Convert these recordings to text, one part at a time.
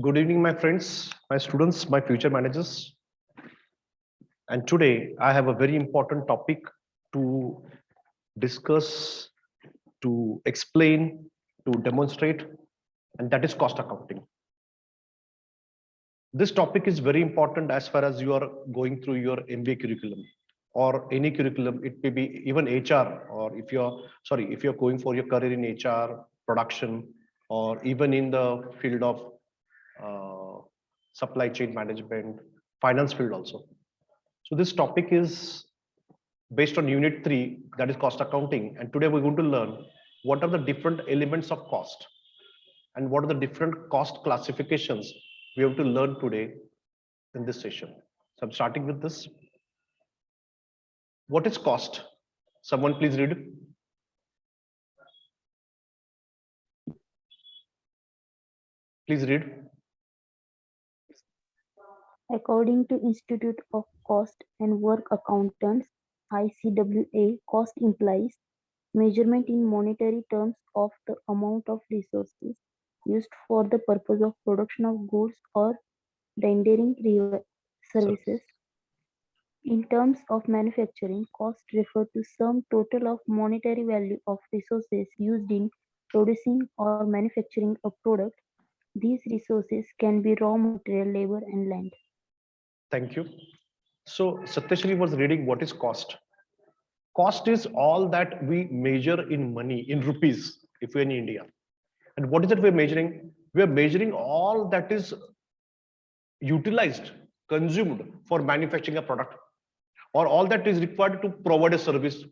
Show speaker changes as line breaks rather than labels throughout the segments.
Good evening, my friends, my students, my future managers. And today I have a very important topic to discuss, to explain, to demonstrate, and that is cost accounting. This topic is very important as far as you are going through your MBA curriculum or any curriculum. It may be even HR, or if you're going for your career in HR, production, or even in the field of supply chain management, finance field also. So this topic is based on unit 3, that is cost accounting. And today we're going to learn what are the different elements of cost and what are the different cost classifications we have to learn today in this session. So I'm starting with this. What is cost? Someone please read. Please read.
According to Institute of Cost and Work Accountants (ICWA), cost implies measurement in monetary terms of the amount of resources used for the purpose of production of goods or rendering services. In terms of manufacturing, cost refer to sum total of monetary value of resources used in producing or manufacturing a product. These resources can be raw material, labor, and land.
Thank you. So Satyashri was reading what is cost. Cost is all that we measure in money, in rupees, if we're in India. And what is it we're measuring? We're measuring all that is utilized, consumed for manufacturing a product, or all that is required to provide a service.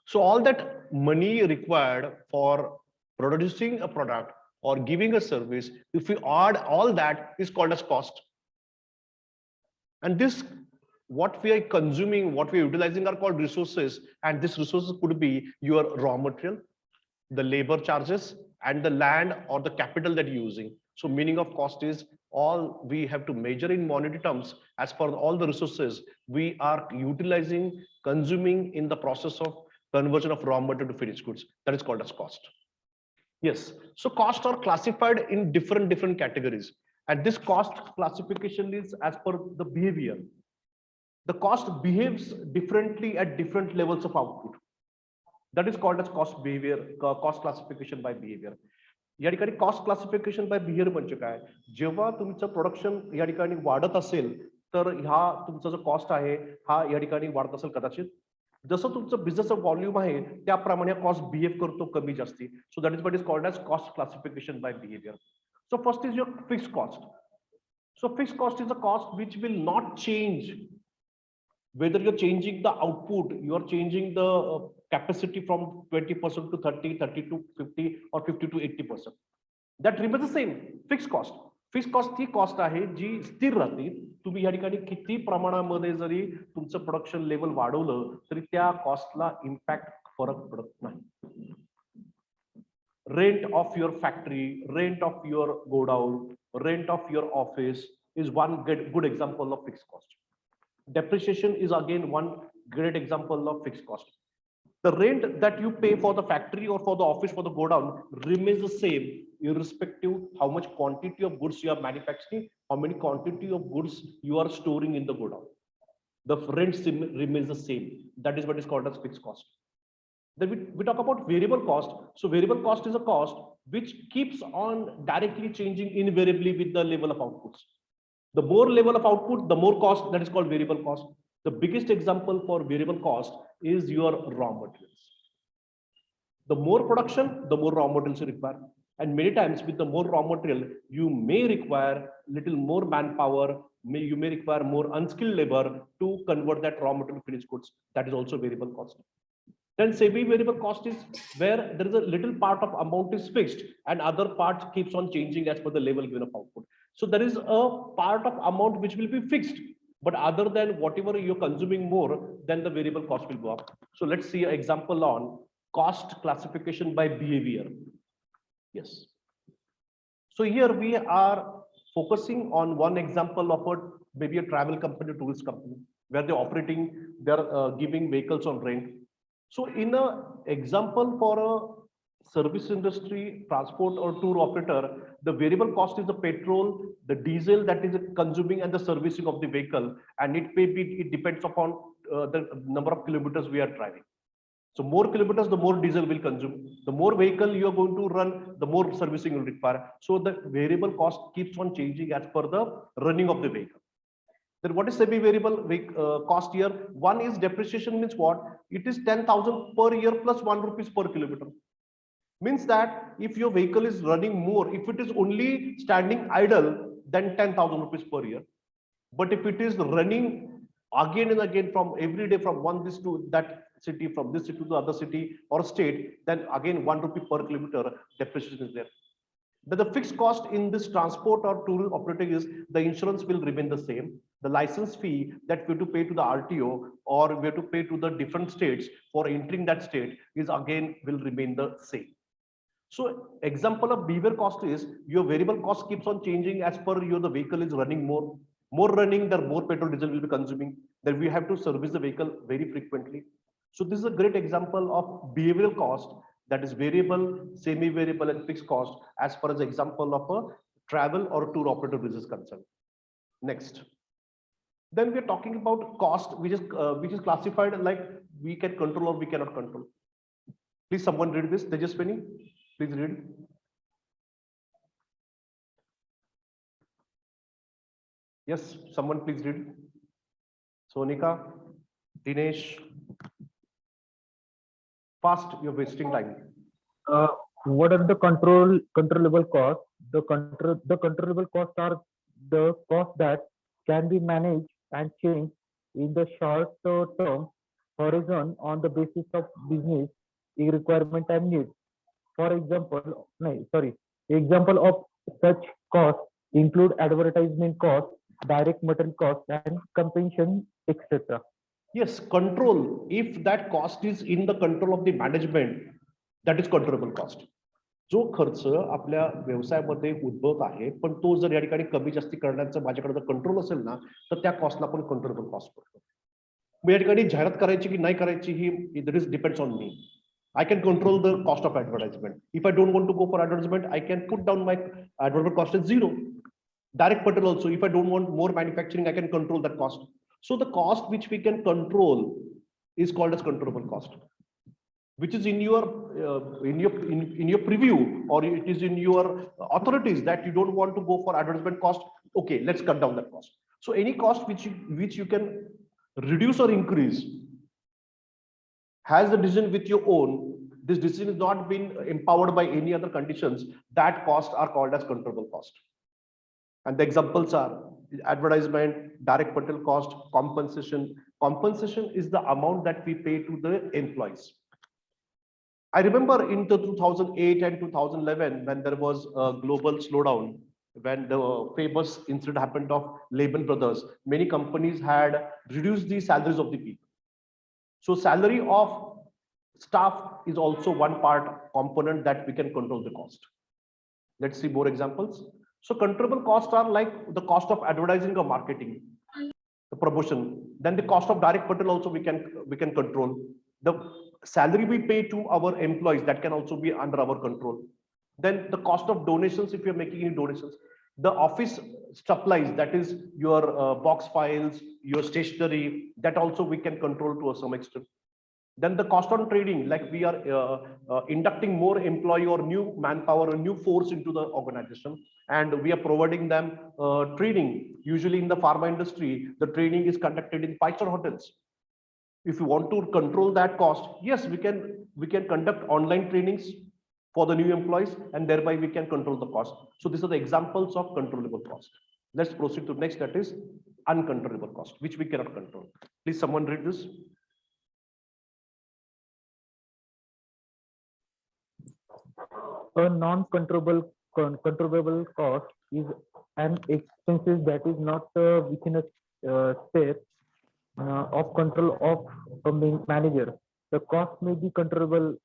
So all that money required for producing a product or giving a service, if we add all that, is called as cost. And this, what we are consuming, what we are utilizing are called resources. And these resources could be your raw material, the labor charges, and the land or the capital that you're using. So meaning of cost is all we have to measure in monetary terms as per all the resources we are utilizing, consuming in the process of conversion of raw material to finished goods. That is called as cost. Yes, so costs are classified in different categories. And this cost classification is as per the behavior. The cost behaves differently at different levels of output. That is called as cost behavior, cost classification by behavior. या ठिकाणी cost classification by behaviour म्हणजे काय? जेव्हा तुमचं production या ठिकाणी वाढत असेल तर ह्या तुमचा जो कॉस्ट आहे हा या ठिकाणी वाढत असेल कदाचित. जसं तुमचं बिझनेसचं व्हॉल्यूम आहे त्याप्रमाणे कॉस्ट बिहेव करतो कमी जास्ती. So that is what is called as cost classification by behaviour. So first is your fixed cost. So fixed cost is a cost which will not change whether you're changing the output, you are changing the capacity from 20% to 30, 30 to 50 or 50 to 80%. That remains the same. Fixed cost. Fix cost ती cost आहे जी स्थिर राहते. तुम्ही या ठिकाणी किती प्रमाणामध्ये जरी तुमचं प्रोडक्शन लेवल वाढवलं तरी त्या कॉस्टला इम्पॅक्ट फरक पडत नाही. Rent of your factory, rent of your godown, rent of your office is one good example of fixed cost. Depreciation is again one great example of fixed cost. The rent that you pay for the factory or for the office, for the godown, remains the same irrespective how much quantity of goods you are manufacturing, how many quantity of goods you are storing in the godown. The rent remains the same. That is what is called as fixed cost. Then we talk about variable cost. So variable cost is a cost which keeps on directly changing invariably with the level of outputs. The more level of output, the more cost. That is called variable cost. The biggest example for variable cost is your raw materials. The more production, the more raw materials you require. And many times with the more raw material, you may require little more manpower, you may require more unskilled labor to convert that raw material to finished goods. That is also variable cost. Then semi-variable cost is where there is a little part of amount is fixed and other part keeps on changing as per the level given of output. So there is a part of amount which will be fixed, but other than whatever you're consuming more, then the variable cost will go up. So let's see an example on cost classification by behavior. Yes. So here we are focusing on one example of maybe a travel company, tourist company, where they're operating, they're giving vehicles on rent. So in a example for a service industry, transport or tour operator, the variable cost is the petrol, the diesel that is consuming and the servicing of the vehicle. And it depends upon the number of kilometers we are driving. So more kilometers, the more diesel will consume. The more vehicle you are going to run, the more servicing will require. So the variable cost keeps on changing as per the running of the vehicle. Then what is semi-variable cost here? One is depreciation means what? It is 10,000 per year plus 1 rupees per kilometer. Means that if your vehicle is running more, if it is only standing idle, then 10,000 rupees per year. But if it is running again and again from every day from one this to that city, from this city to the other city or state, then again 1 rupee per kilometer depreciation is there. But the fixed cost in this transport or tour operating is the insurance will remain the same. The license fee that we have to pay to the RTO or we have to pay to the different states for entering that state is again will remain the same. So example of behavior cost is your variable cost keeps on changing as per the vehicle is running more running, the more petrol diesel will be consuming. Then we have to service the vehicle very frequently. So this is a great example of behavioral cost that is variable, semi-variable and fixed cost as far as example of a travel or tour operator business concerned. Next. Then we are talking about cost, which is classified like we can control or we cannot control. Please someone read this, Tejaswini. Please read. Yes, someone please read. Sonika, Dinesh. Fast, you're wasting time.
What are the controllable costs? The controllable costs are the costs that can be managed and changed in the short term horizon on the basis of business requirement and needs. For example, example of such costs include advertisement costs, direct material costs, and compensation, etc.
Yes, control. If that cost is in the control of the management, that is controllable cost. जो खर्च आपल्या व्यवसायामध्ये उद्भवत आहे पण तो जर या ठिकाणी कमी जास्ती करण्याचं माझ्याकडे जर कंट्रोल असेल ना तर त्या कॉस्टला आपण कंट्रोलेबल कॉस्ट करतो. मग या ठिकाणी जाहिरात करायची की नाही करायची ही it is depends on me. I can control the cost of advertisement. If I don't want to go for advertisement, I can put down my advertisement cost as zero. Direct material also, if I don't want more manufacturing, I can control that cost. So the cost which we can control is called as controllable cost, which is in your preview, or it is in your authorities that you don't want to go for advertisement cost. Okay, let's cut down that cost. So any cost which you can reduce or increase has the decision with your own. This decision is not been empowered by any other conditions. That costs are called as controllable cost. And the examples are advertisement, direct material cost, compensation. Compensation is the amount that we pay to the employees. I remember in the 2008 and 2011 when there was a global slowdown, when the famous incident happened of Lehman Brothers, many companies had reduced the salaries of the people. So salary of staff is also one part component that we can control the cost. Let's see more examples. So controllable costs are like the cost of advertising or marketing, the promotion. Then the cost of direct material also we can control. The salary we pay to our employees, that can also be under our control. Then the cost of donations, if you're making any donations. The office supplies, that is your box files, your stationery, that also we can control to some extent. Then the cost on trading, like we are inducting more employee or new manpower or new force into the organization, and we are providing them training. Usually in the pharma industry, the training is conducted in 5-star hotels. If you want to control that cost, yes, we can conduct online trainings for the new employees, and thereby we can control the cost. So these are the examples of controllable cost. Let's proceed to next, that is uncontrollable cost, which we cannot control. Please someone read this.
A non-controllable controllable cost is an expenses that is not within a space of control of a manager. The cost may be controllable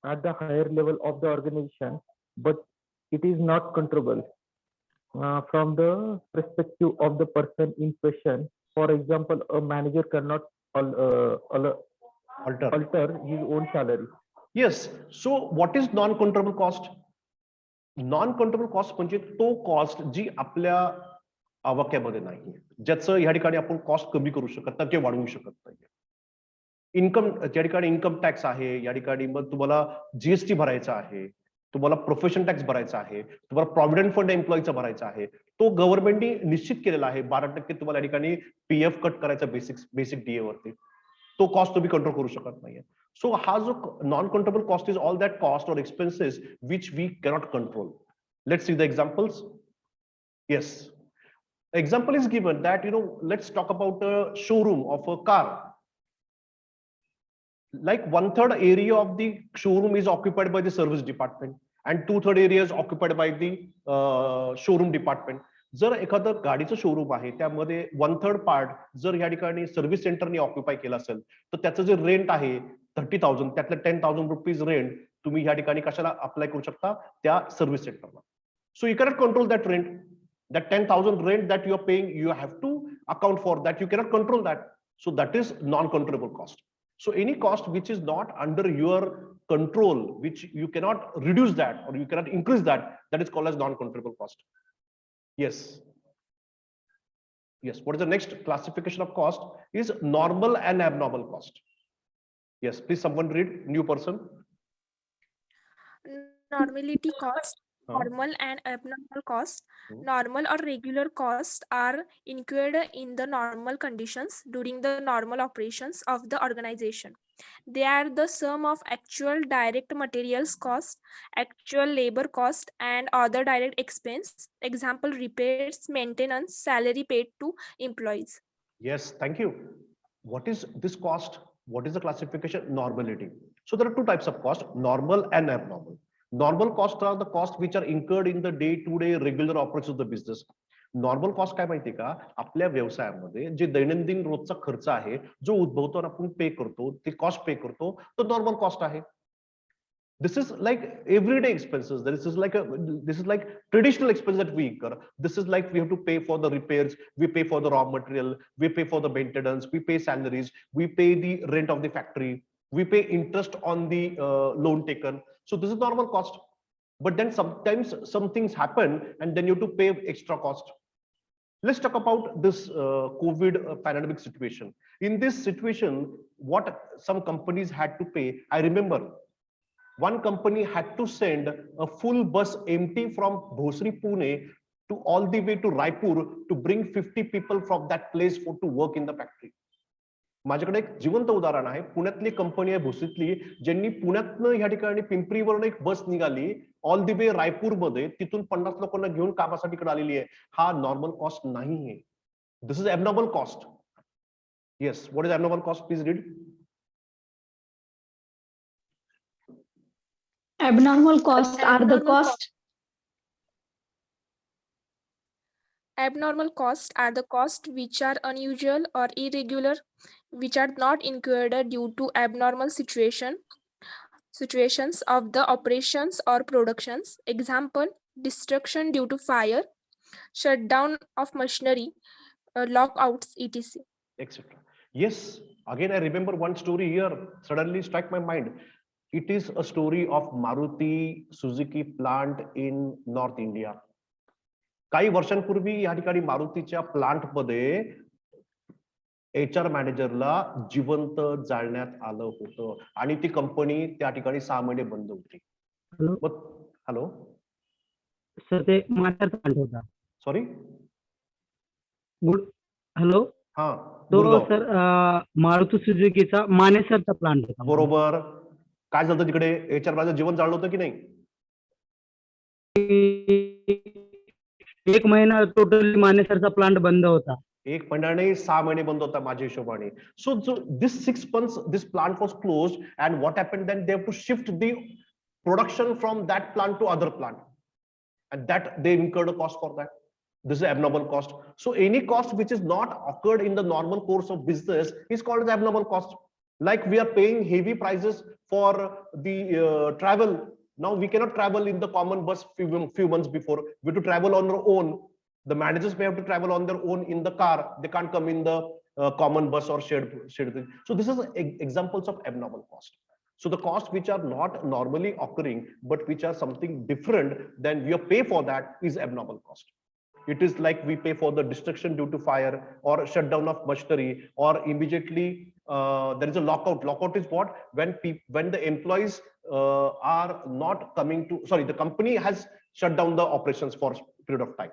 at the higher level of the organization, but it is not controllable from the perspective of the person in question. For example, a manager cannot alter his own salary.
Yes. So what is non controllable cost? Non controllable cost म्हणजे तो cost जी आपल्या आवाक्यामध्ये नाही, ज्याचं या ठिकाणी आपण cost कमी करू शकत नाही किंवा वाढवू शकत नाही. इन्कम, त्या ठिकाणी इन्कम टॅक्स आहे, या ठिकाणी मग तुम्हाला जीएसटी भरायचा आहे, तुम्हाला प्रोफेशन टॅक्स भरायचा आहे, तुम्हाला प्रॉव्हिडंट फंड एम्प्लॉईचा भरायचा आहे, तो गव्हर्नमेंटने निश्चित केलेला आहे. 12% तुम्हाला या ठिकाणी पीएफ कट करायचा बेसिक डीए वरती. तो कॉस्ट तुम्ही कंट्रोल करू शकत नाहीये. सो हा जो non controllable cost is all that cost और expenses which we cannot control. Let's see the examples. Yes, example is given that, let's talk about a showroom of a car. Like 1/3 area of the showroom is occupied by the service department and 2/3 area is occupied by the showroom department. जर एखादं गाडीचं showroom आहे त्यामध्ये 1/3 part जर या ठिकाणी service सेंटरने occupy केला असेल तर त्याचं जे रेंट आहे 30,000, त्यातलं 10,000 रुपीज रेंट तुम्ही या ठिकाणी कशाला अप्लाय करू शकता? त्या सर्व्हिस सेंटरला. So you cannot control that rent. That 10,000 rent that you are paying, you have to account for that. You cannot control that. So that is non-controllable cost. So any cost which is not under your control, which you cannot reduce that or you cannot increase that, that is called as non-controllable cost. Yes. Yes. What is the next classification of cost? Is normal and abnormal cost. Yes. Please, someone read. New person.
Normality cost, normal and abnormal cost. Normal or regular costs are incurred in the normal conditions during the normal operations of the organization. They are the sum of actual direct materials cost, actual labor cost, and other direct expense. Example: repairs, maintenance, salary paid to employees.
Yes, thank you. What is this cost? What is the classification? Normality. So there are two types of cost, normal and abnormal. Normal costs are the costs which are incurred in the day-to-day regular operations of the business. Normal cost काय माहिती का? आपल्या व्यवसायामध्ये जे दैनंदिन रोजचा खर्च आहे जो उद्भवतो आणि आपण पे करतो, ते कॉस्ट पे करतो, तो नॉर्मल कॉस्ट आहे. This is like everyday expenses. This is like traditional expenses that we incur. This is like we have to pay for the repairs, we pay for the raw material, we pay for the maintenance, we pay salaries, we pay the rent of the factory, we pay interest on the loan taken. So this is normal cost. But then sometimes some things happen and then you have to pay extra cost. Let's talk about this COVID pandemic situation. In this situation, what some companies had to pay, I remember one company had to send a full bus empty from Bhosri, Pune to all the way to Raipur to bring 50 people from that place to work in the factory. माझ्याकडे एक जिवंत उदाहरण आहे. पुण्यातली company आहे भोसरीतली, ज्यांनी पुण्यातनं या ठिकाणी पिंपरीवरून एक बस निघाली ऑल द वे रायपूर मध्ये, तिथून 50 लोकांना घेऊन कामासाठी इकडे आलेली आहे. हा नॉर्मल कॉस्ट नाहीये. This is abnormal cost. Yes, what is abnormal cost? Please read.
Abnormal costs are the cost.
Abnormal costs are the costs which are unusual or irregular, which are not incurred due to abnormal situations of the operations or productions. Example: destruction due to fire, shutdown of machinery, lockouts, etc.
Etc. Yes, again I remember one story here suddenly struck my mind. It is a story of Maruti Suzuki plant in North India. काही वर्षांपूर्वी या ठिकाणी मारुतीच्या plant मध्ये HR मॅनेजरला जिवंत जाळण्यात आलं होतं आणि ती कंपनी त्या ठिकाणी 6 महिने बंद होती. हॅलो
सर, ते मान्यता प्लांट होता.
Sorry,
good hello.
हा
तो सर मारुती सुझुकीचा मानेसरचा प्लांट होता.
बरोबर. काय झालं तिकडे? HR मॅनेजर जीवन जाळलं होतं की नाही?
1 महिना टोटली मानेसरचा प्लांट बंद होता.
1 महिना नाही, 6 महिने बंद होता माझ्या हिशोबाने. So this 6 months this plant was closed and what happened then? They have to shift the production from that plant to other plant and that they incurred a cost for that. This is abnormal cost. So any cost which is not occurred in the normal course of business is called as abnormal cost. Like we are paying heavy prices for the travel. Now we cannot travel in the common bus few months before. We have to travel on our own. The managers may have to travel on their own in the car. They can't come in the common bus or shared thing. So this is examples of abnormal cost. So the costs which are not normally occurring, but which are something different than we pay for, that is abnormal cost. It is like we pay for the destruction due to fire or shutdown of machinery, or immediately there is a lockout. Lockout is what? When the employees are not coming to, sorry, the company has shut down the operations for a period of time,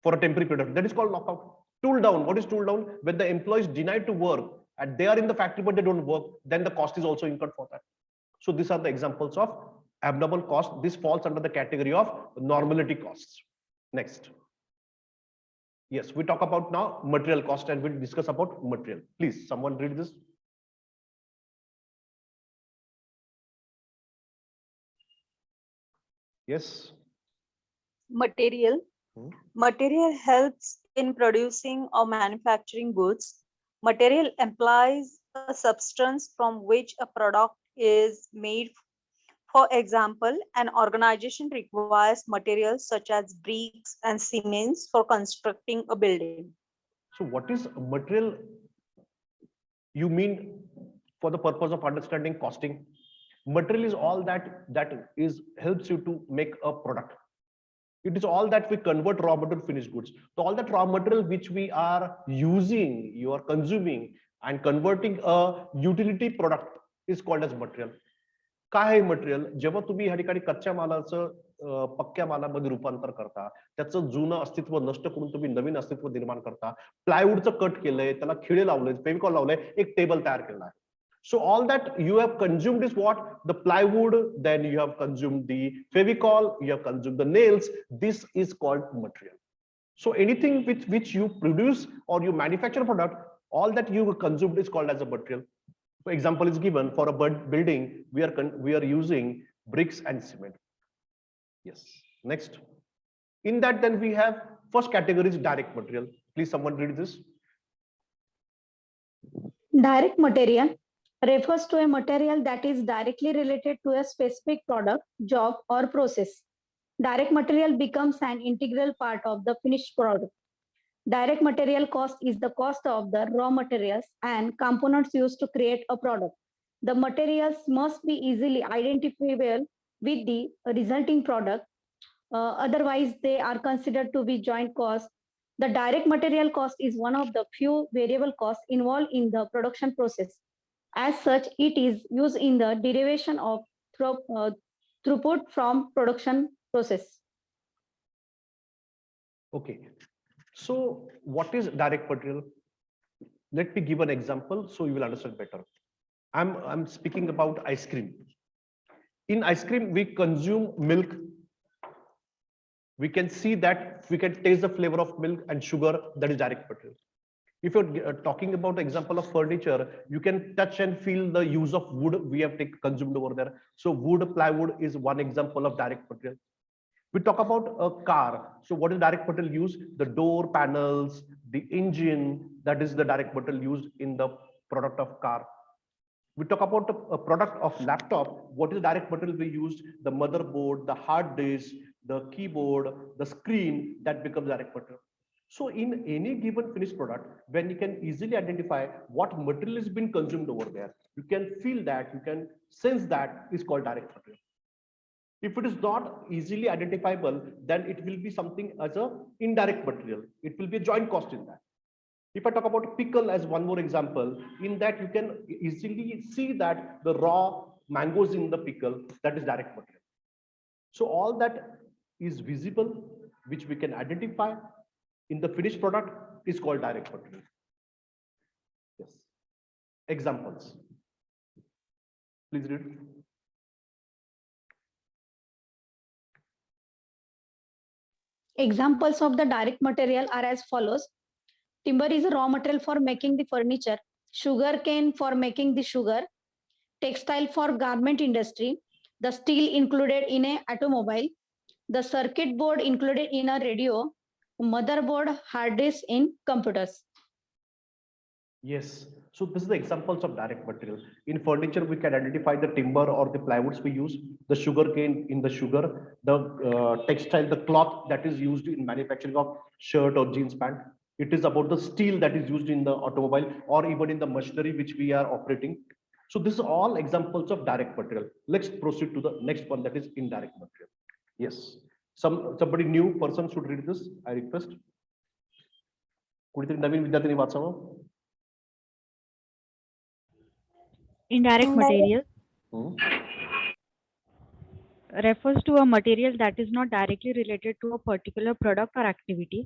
for a temporary period. That is called lockout. Tool down. What is tool down? When the employees deny to work and they are in the factory but they don't work, then the cost is also incurred for that. So these are the examples of abnormal cost. This falls under the category of normality costs. Next. Yes, we talk about now material cost and we'll discuss about material. Please, someone read this. Yes.
Material. Material helps in producing or manufacturing goods. Material implies a substance from which a product is made. For example, an organization requires materials such as bricks and cements for constructing a building.
So what is material? You mean for the purpose of understanding costing? Material is all that helps you to make a product. It is all that we convert raw material finished goods. So all that raw material which we are using, you are consuming and converting a utility product is called as material. काय आहे material? जेव्हा तुम्ही ह्या ठिकाणी कच्च्या मालाचं पक्क्या मालामध्ये रूपांतर करता, त्याचं जुनं अस्तित्व नष्ट करून तुम्ही नवीन अस्तित्व निर्माण करता, प्लायवूडचं कट केलंय, त्याला खिळे लावले, फेविकॉल लावलंय, एक टेबल तयार केला आहे. So all that you have consumed is what? The plywood, then you have consumed the fevicol, you have consumed the nails. This is called material. So anything which you produce or you manufacture a product, all that you consumed is called as a material. For example is given for a building, we are using bricks and cement. Yes. Next. In that, then we have first category is direct material. Please, someone read this.
Direct material refers to a material that is directly related to a specific product, job, or process. Direct material becomes an integral part of the finished product. Direct material cost is the cost of the raw materials and components used to create a product. The materials must be easily identifiable with the resulting product. Otherwise, they are considered to be joint costs. The direct material cost is one of the few variable costs involved in the production process. As such, it is used in the derivation of throughput from production process.
Okay. So what is direct material? Let me give an example so you will understand better. I'm speaking about ice cream. In ice cream, we consume milk. We can see that, we can taste the flavor of milk and sugar, that is direct material. If you're talking about the example of furniture, you can touch and feel the use of wood we have consumed over there. So wood, plywood is one example of direct material. We talk about a car. So what is direct material used? The door panels, the engine, that is the direct material used in the product of car. We talk about a product of laptop. What is direct material we used? The motherboard, the hard disk, the keyboard, the screen, that becomes direct material. So in any given finished product, when you can easily identify what material has been consumed over there, you can feel that, you can sense that is called direct material. If it is not easily identifiable, then it will be something as a indirect material. It will be a joint cost in that. If I talk about pickle as one more example, in that you can easily see that the raw mangoes in the pickle, that is direct material. So all that is visible, which we can identify in the finished product, is called direct material. Yes. Examples. Please read.
Examples of the direct material are as follows. Timber is a raw material for making the furniture. Sugar cane for making the sugar. Textile for garment industry. The steel included in an automobile. The circuit board included in a radio. Motherboard, hard disk in computers.
Yes. So this is the examples of direct material. In furniture, we can identify the timber or the plywoods we use, the sugar cane in the sugar, the textile, the cloth that is used in manufacturing of shirt or jeans pant. It is about the steel that is used in the automobile or even in the machinery which we are operating. So this is all examples of direct material. Let's proceed to the next one, that is indirect material. Yes. Somebody new person should read this. I request. कुणीतरी नवीन विद्यार्थ्यांनी वाचावं.
Indirect material
Hmm.
refers to a material that is not directly related to a particular product or activity.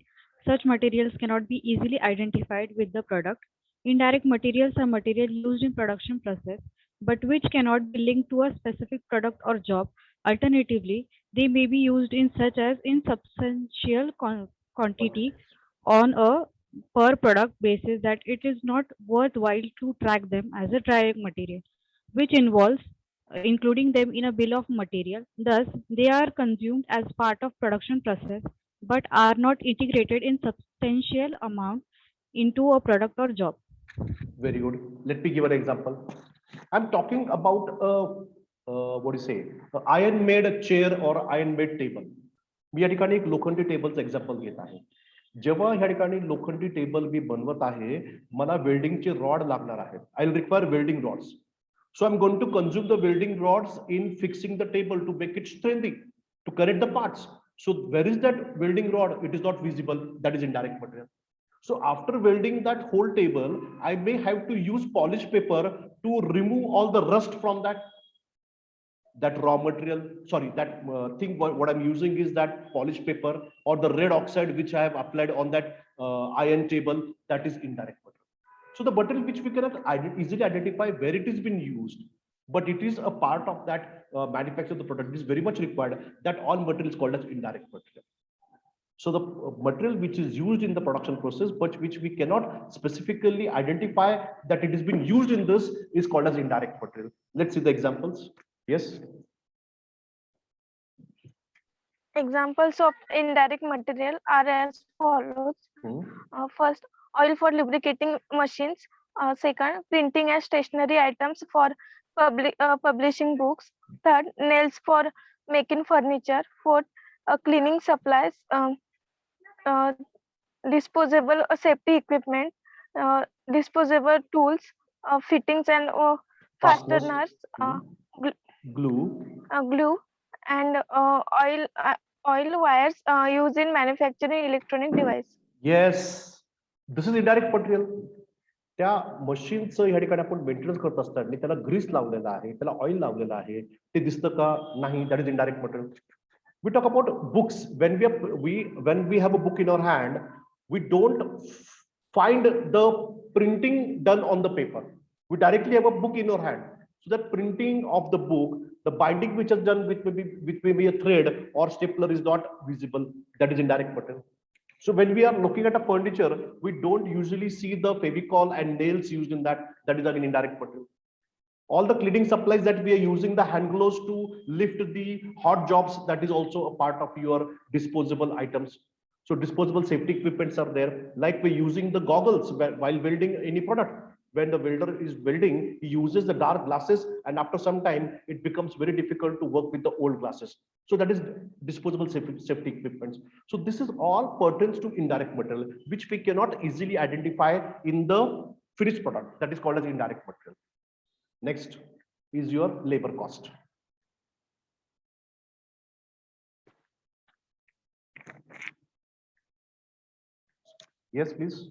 Such materials cannot be easily identified with the product. Indirect materials are material used in production process, but which cannot be linked to a specific product or job. Alternatively, they may be used in such as in substantial quantity on a per product basis that it is not worthwhile to track them as a direct material, which involves including them in a bill of material. Thus, they are consumed as part of production process, but are not integrated in substantial amount into a product or job.
Very good. Let me give an example. I'm talking about what do you say? Iron made chair or iron made table. मी या ठिकाणी एक लोखंडी टेबलचं example घेत आहे. जेव्हा या ठिकाणी लोखंडी टेबल मी बनवत आहे, मला वेल्डिंगचे रॉड लागणार आहेत. I will require welding rods. So I'm going to consume the welding rods in fixing the table to make it strengthy, to connect the parts. So where is that welding rod? It is not visible. That is indirect material. So after welding that whole table, I may have to use polish paper to remove all the rust from that raw material. Sorry, that thing. What I'm using is that polish paper or the red oxide which I have applied on that iron table. That is indirect material. So the material which we cannot easily identify where it has been used, but it is a part of that manufacture of the product. It is very much required that all material is called as indirect material. So the material which is used in the production process, but which we cannot specifically identify that it has been used in this, is called as indirect material. Let's see the examples. Yes.
Examples of indirect material are as follows. First, oil for lubricating machines. Second, printing and stationery items for publishing books. Third, nails for making furniture. Fourth, cleaning supplies. Disposable safety equipment. Disposable tools, fittings and fasteners.
Glue.
Glue and oil wires used in manufacturing electronic device.
Yes, this is indirect material. त्या मशीनचं या ठिकाणी आपण maintenance करत असताना त्याला Greece लावलेला आहे, त्याला ऑइल लावलेला आहे, ते दिसतं का नाही, that is indirect material. We talk about books. When we have a book in our hand, we don't find the printing done on the paper. We directly have a book in our hand. So the printing of the book, the binding which is done with maybe a thread or stapler is not visible. That is indirect material. So when we are looking at a furniture, we don't usually see the Fevicol and nails used in that. That is an indirect material. All the cleaning supplies that we are using, the hand gloves to lift the hot jobs, that is also a part of your disposable items. So disposable safety equipments are there. Like we're using the goggles while welding any product. When the welder is welding, he uses the dark glasses, and after some time, it becomes very difficult to work with the old glasses. So that is disposable safety equipments. So this is all pertains to indirect material, which we cannot easily identify in the finished product. That is called as indirect material. Next is your labor cost. Yes, please.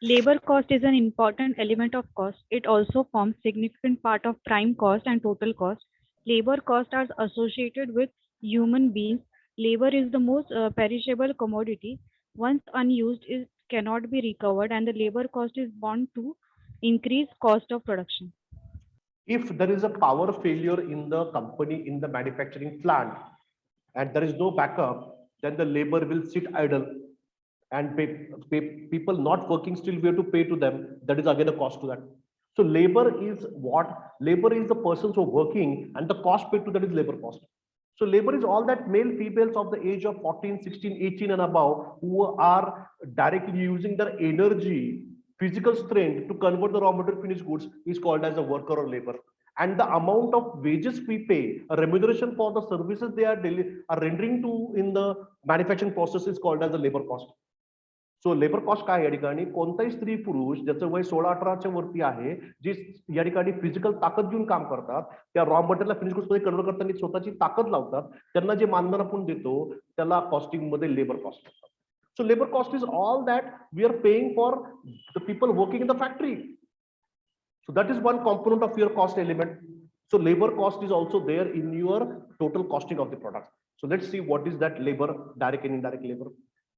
Labor cost is an important element of cost. It also forms significant part of prime cost and total cost. Labor costs are associated with human beings. Labor is the most perishable commodity. Once unused, it cannot be recovered, and the labor cost is bound to increase cost of production.
If there is a power failure in the company, in the manufacturing plant, and there is no backup, then the labor will sit idle and people not working still we have to pay to them. That is again a cost to that. So labor is what? Labor is the persons who are working, and the cost paid to that is labor cost. So labor is all that male females of the age of 14, 16, 18 and above who are directly using their energy, physical strength to convert the raw material finished goods is called as a worker or labor. And the amount of wages we pay, a remuneration for the services they are rendering to in the manufacturing process is called as a labor cost. So labour cost काय या ठिकाणी कोणताही स्त्री पुरुष ज्याचं वय 16-18च्या वरती आहे, जे या ठिकाणी फिजिकल ताकद घेऊन काम करतात, त्या रॉ मटेरियलला फिनिश गुड्स मध्ये कन्वर्ट करताना स्वतःची ताकद लावतात, त्यांना जे मानधन आपण देतो त्याला कॉस्टिंग मध्ये लेबर कॉस्ट असतात. So labour cost is all that we are paying for the people working in the factory. So that is one component of your cost element. So labor cost is also there in your total costing of the product. So let's see what is that labor, direct and indirect labor.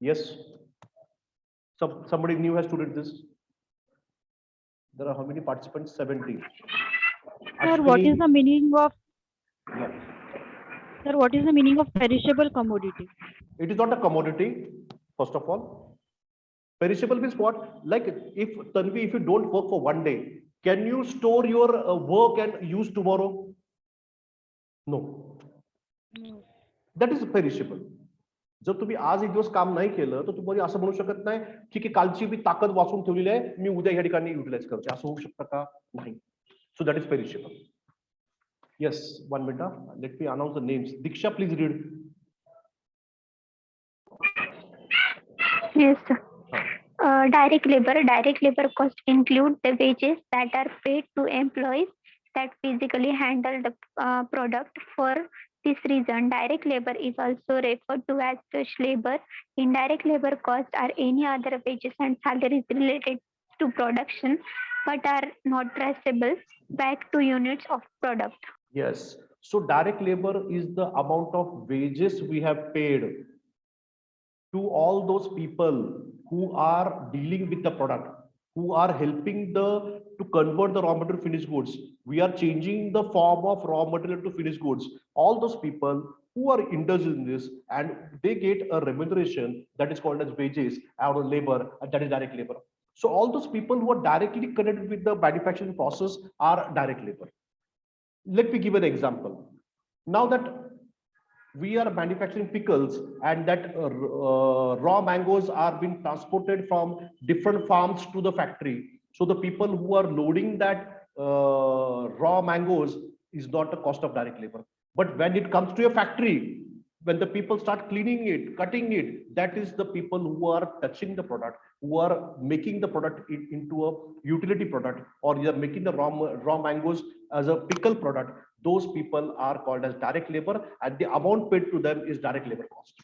Yes. Somebody new has to read this. There are how many participants? 17.
Sir, what is the meaning of
Yeah.
Sir, what is the meaning of perishable commodity?
It is not a commodity, first of all. Perishable means what? Like if Tanvi, if you don't work for one day, can you store your work and use tomorrow? No. That is perishable. जर तुम्ही आज एक दिवस काम नाही केलं तर तुम्ही असं म्हणू शकत नाही की कालची मी ताकद वाचून ठेवलेली आहे, मी उद्या या ठिकाणी युटिलाइज करते, असं होऊ शकतं का? नाही. सो that is perishable. Yes, 1 minute. Let me announce the names. Diksha, please read.
Yes, sir. Direct labor cost include the wages that are paid to employees that physically handle the product. For this reason, direct labor is also referred to as such labor. Indirect labor costs are any other wages and salaries related to production but are not traceable back to units of product.
Yes. So direct labor is the amount of wages we have paid to all those people who are dealing with the product, who are helping to convert the raw material to finished goods. We are changing the form of raw material to finished goods. All those people who are indulged in this and they get a remuneration that is called as wages or labor, and that is direct labor. So all those people who are directly connected with the manufacturing process are direct labor. Let me give an example. Now that we are manufacturing pickles and that raw mangoes are being transported from different farms to the factory. So the people who are loading that raw mangoes is not a cost of direct labor. But when it comes to a factory, when the people start cleaning it, cutting it, that is the people who are touching the product, who are making the product into a utility product, or they are making the raw mangoes as a pickle product. Those people are called as direct labor, and the amount paid to them is direct labor cost.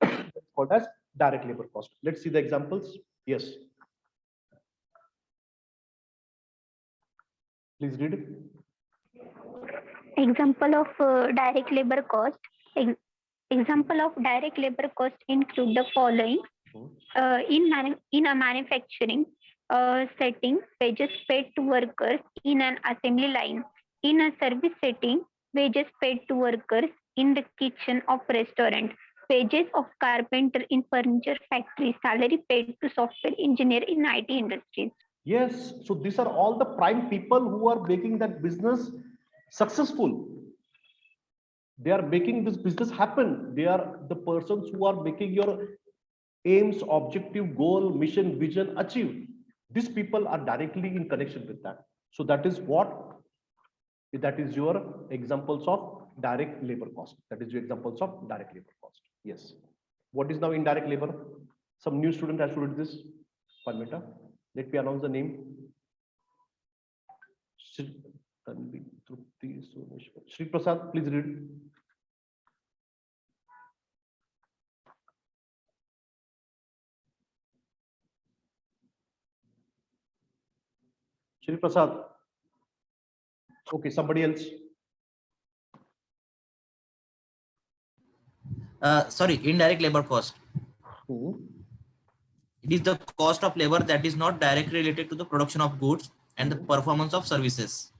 It's called as direct labor cost. Let's see the examples. Yes. Please read it.
Example of direct labor cost. Example of direct labor cost include the following. In a manufacturing setting, wages paid to workers in an assembly line. In a service setting, wages paid to workers in the kitchen of restaurant. Wages of carpenter in furniture factory. Salary paid to software engineer in IT industries.
Yes, so these are all the prime people who are making that business successful. They are making this business happen. They are the persons who are making your aims, objective, goal, mission, vision achieved. These people are directly in connection with that. So that is what, that is your examples of direct labor cost. That is your examples of direct labor cost. Yes. What is now indirect labor? Some new student has to read this. 1 minute. Let me announce the name. Shri Prasad, please read. Shri Prasad. Okay, somebody else.
Sorry, indirect labor cost. It is the cost of labor that is not directly related to the production of goods and the performance of services.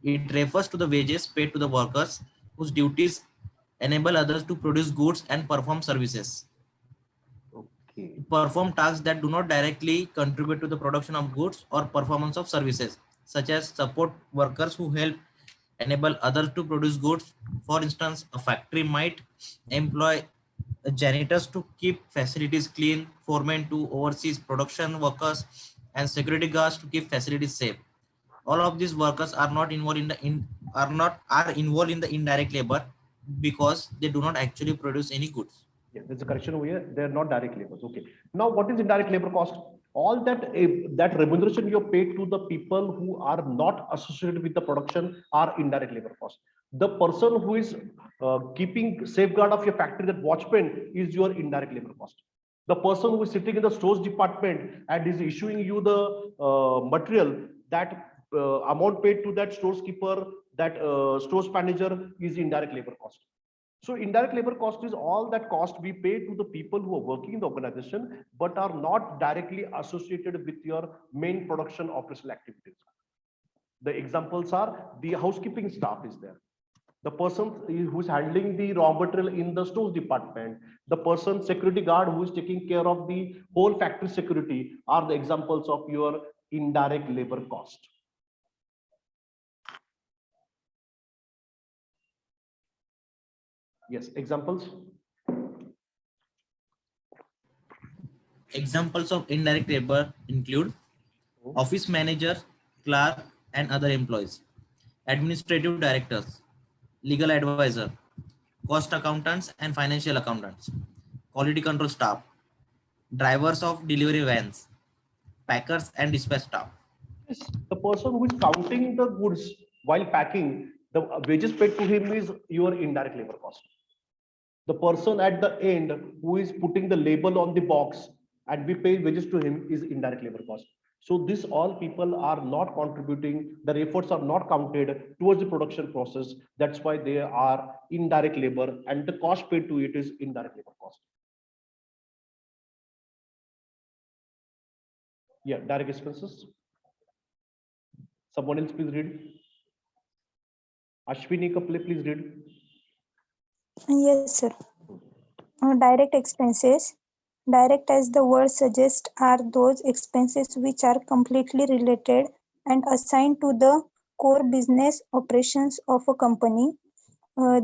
It refers to the wages paid to the workers whose duties enable others to produce goods and perform services.
Okay.
Perform tasks that do not directly contribute to the production of goods or performance of services, such as support workers who help enable others to produce goods. For instance, a factory might employ janitors to keep facilities clean, foremen to oversee production workers, and security guards to keep facilities safe. All of these workers are not involved in the involved in the indirect labor because they do not actually produce any goods.
Yeah, there's a correction over here. They're not direct labors. Okay. Now, what is indirect labor cost? All that remuneration you're paid to the people who are not associated with the production are indirect labor cost. The person who is keeping safeguard of your factory, that watchman, is your indirect labor cost. The person who is sitting in the stores department and is issuing you the material, that amount paid to that stores keeper, that stores manager, is indirect labor cost. So indirect labor cost is all that cost we pay to the people who are working in the organization, but are not directly associated with your main production operational activities. The examples are the housekeeping staff is there. The person who is handling the raw material in the stores department, the person security guard who is taking care of the whole factory security are the examples of your indirect labor cost. Yes, examples.
Examples of indirect labor include office manager, clerk, and other employees, administrative directors, legal advisor, cost accountants and financial accountants, quality control staff, drivers of delivery vans, packers and dispatch staff.
The person who is counting the goods while packing, the wages paid to him is your indirect labor cost. The person at the end who is putting the label on the box and we pay wages to him is indirect labor cost. So this all people are not contributing, their efforts are not counted towards the production process. That's why they are indirect labor and the cost paid to it is indirect labor cost. Yeah, direct expenses. Someone else please read. Ashwini Kaple, please read.
Yes, sir. Direct expenses. Direct, as the word suggests, are those expenses which are completely related and assigned to the core business operations of a company.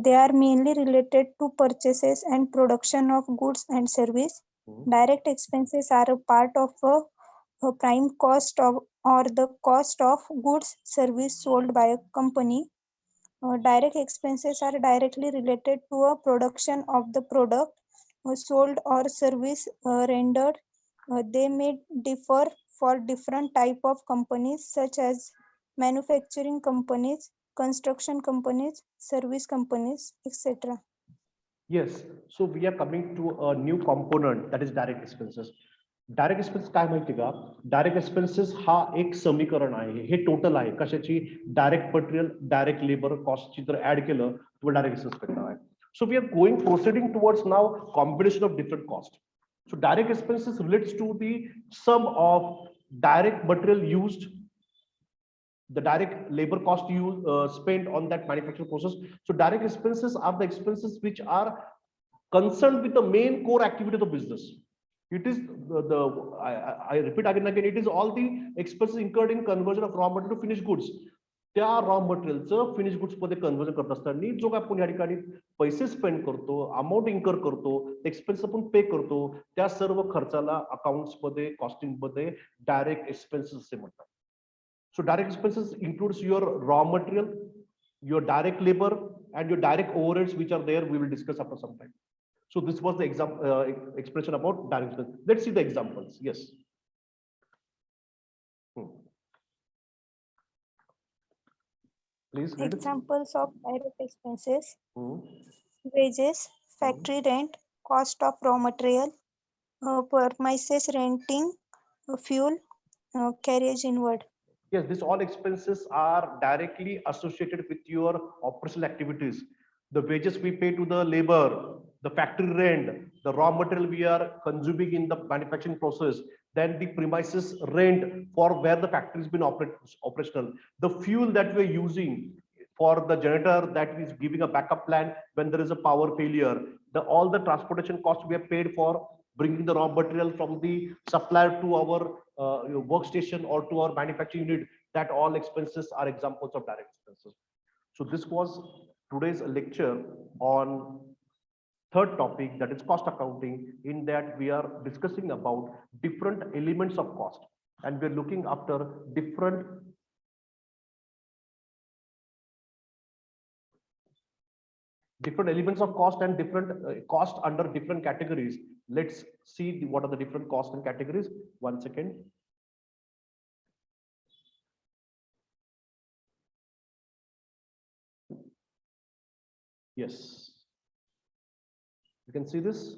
They are mainly related to purchases and production of goods and service. Direct expenses are a part of a prime cost of or the cost of goods service sold by a company. Direct expenses are directly related to a production of the product sold or service rendered. They may differ for different type of companies such as manufacturing companies, construction companies, service companies, etc.
Yes, so we are coming to a new component, that is direct expenses. Direct expense काय माहिती का, direct expenses हा एक समीकरण आहे, हे total आहे कशाची, direct material direct labour कॉस्टची जर ऍड केलं तर डायरेक्ट एक्सपेन्स भेटणार आहे. So we are going proceeding towards now combination of different cost. So direct expenses relates to the sum of direct material used, the direct labor cost you spent on that manufacturing process. So direct expenses are the expenses which are concerned with the main core activity of the business. It is I repeat again and again, it is all the expenses incurred in conversion of raw material to finished goods. त्या raw मटेरियलचं finish goods मध्ये conversion करत असताना जो काय आपण या ठिकाणी पैसे स्पेंड करतो, अमाऊंट इन्कर करतो, एक्सपेन्स आपण पे करतो, त्या सर्व खर्चाला अकाउंट्स मध्ये कॉस्टिंग मध्ये डायरेक्ट एक्सपेन्सेस असे म्हणतात. So direct expenses includes your raw material, your direct labor, and your direct overheads, which are there. We will discuss after some time. So this was the expression about direct expenses. Let's see the examples. Yes. Please read.
Examples of direct expenses: wages, factory rent, cost of raw material, premises renting, fuel, carriage inward.
Yes, these all expenses are directly associated with your operational activities. The wages we pay to the labor, the factory rent, the raw material we are consuming in the manufacturing process, then the premises rent for where the factory has been operational, the fuel that we're using for the generator that is giving a backup plan when there is a power failure, all the transportation costs we have paid for bringing the raw material from the supplier to our workstation or to our manufacturing unit, that all expenses are examples of direct expenses. So this was today's lecture on third topic, that is cost accounting. In that we are discussing about different elements of cost and we're looking after different different elements of cost and different cost under different categories. Let's see what are the different cost and categories. 1 second. Yes. You can see this.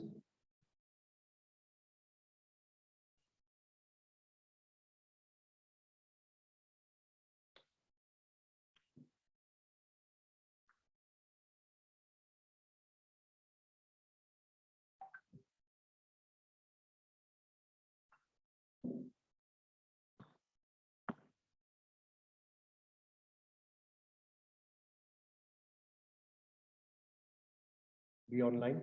Be online.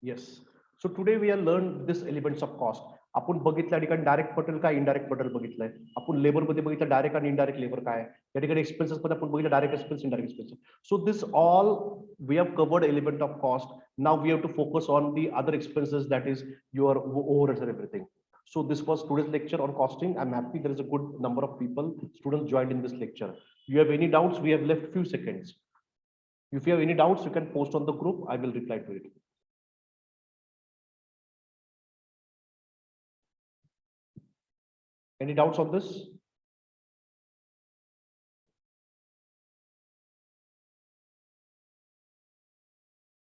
Yes. So today we have learned this elements of cost. आपण बघितल्या ठिकाणी direct material काय indirect material बघितलंय. आपण labour मध्ये बघितलं direct आणि indirect labour काय. या ठिकाणी एक्सपेन्सेस मध्ये आपण बघितलं direct expense indirect expenses. So this all we have covered element of cost. Now we have to focus on the other expenses, that is your overheads and everything. So this was today's lecture on costing. I'm happy there is a good number of people, students joined in this lecture. You have any doubts? We have left few seconds. If you have any doubts, you can post on the group. I will reply to it. Any doubts on this?